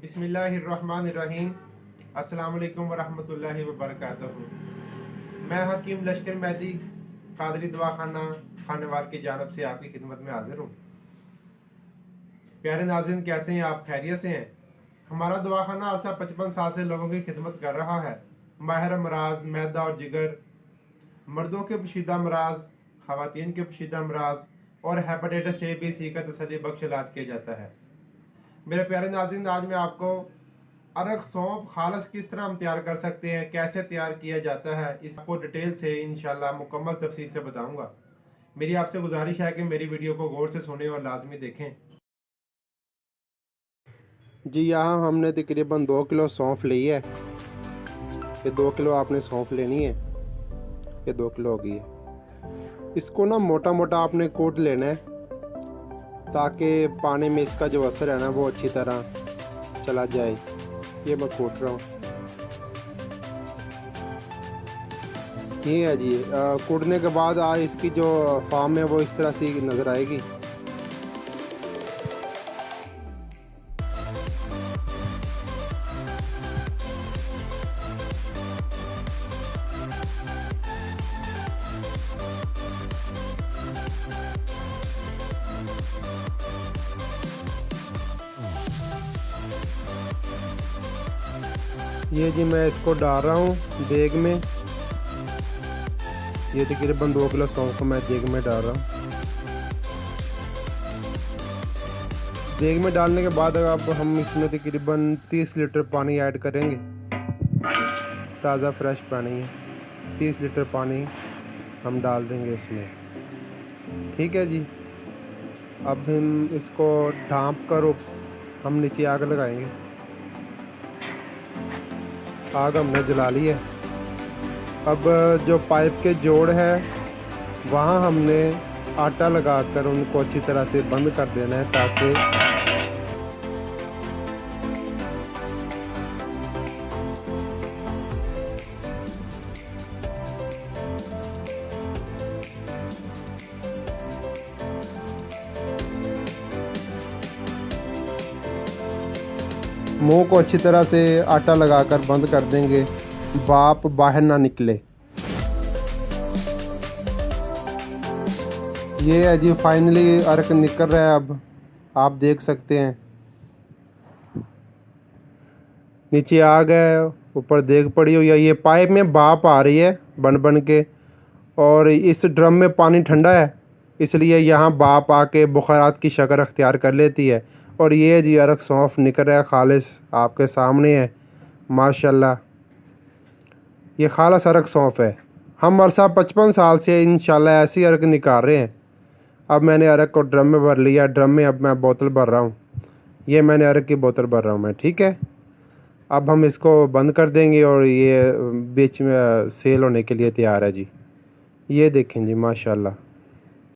बिस्मिल्लाहिर्रहमानिर्रहीम। अस्सलाम वालेकुम वरहमतुल्लाहि वबरकातुहू। मैं हकीम लश्कर मेहदी कादरी दवाखाना खानेवाल की जानब से आपकी खिदमत में हाजिर हूँ। प्यारे नाज़रीन, कैसे हैं आप? खैरियत से हैं? हमारा दवाखाना अर्सा 55 साल से लोगों की खिदमत कर रहा है। माहिर अमराज, मैदा और जिगर, मर्दों के पोशीदा अमराज, ख़वातीन के पोशीदा अमराज और हेपेटाइटिस ए बी सी का तसल्ली बख्श इलाज किया जाता है। मेरे प्यारे नाज़रीन, आज मैं आपको अरक सौंफ खालस किस तरह हम तैयार कर सकते हैं, कैसे तैयार किया जाता है, इसको डिटेल से इंशाल्लाह मुकम्मल तफसील से बताऊंगा। मेरी आपसे गुजारिश है कि मेरी वीडियो को गौर से सुने और लाजमी देखें। जी, यहाँ हमने तकरीबन 2 किलो सौंफ ली है। ये 2 किलो आपने सौंफ लेनी है। ये 2 किलो होगी है। इसको ना मोटा मोटा आपने कूट लेना है ताकि पानी में इसका जो असर है ना वो अच्छी तरह चला जाए। ये मैं कूट रहा हूँ। ये है जी। कूटने के बाद इसकी जो फार्म है वो इस तरह से नज़र आएगी। ये जी मैं इसको डाल रहा हूँ देग में। ये तकरीबन 2 किलो सौंफ को मैं देग में डाल रहा हूँ। देग में डालने के बाद अब हम इसमें तकरीबन 30 लीटर पानी ऐड करेंगे। ताज़ा फ्रेश पानी है। 30 लीटर पानी हम डाल देंगे इसमें। ठीक है जी। अब हम इसको ढाँप कर हम नीचे आग लगाएंगे। आग हमने जला ली है। अब जो पाइप के जोड़ है वहाँ हमने आटा लगाकर उनको अच्छी तरह से बंद कर देना है ताकि मुंह को अच्छी तरह से आटा लगाकर बंद कर देंगे, भाप बाहर ना निकले। ये है जी, फाइनली अर्क निकल रहा है। अब आप देख सकते हैं नीचे आग है, ऊपर देग पड़ी हुई है। ये पाइप में भाप आ रही है बन बन के, और इस ड्रम में पानी ठंडा है इसलिए यहाँ भाप आके बुखारात की शक्ल अख्तियार कर लेती है। और ये जी अरक सौंफ निकल रहा है खालिस, आपके सामने है माशाल्लाह। ये खालिस अरक सौंफ है। हम अरसा 55 साल से इंशाल्लाह ऐसी अरक निकाल रहे हैं। अब मैंने अरक को ड्रम में भर लिया। ड्रम में अब मैं बोतल भर रहा हूँ। ये मैंने अरक की बोतल भर रहा हूँ मैं। ठीक है, अब हम इसको बंद कर देंगे और ये बीच में सेल होने के लिए तैयार है जी। ये देखें जी माशाल्लाह।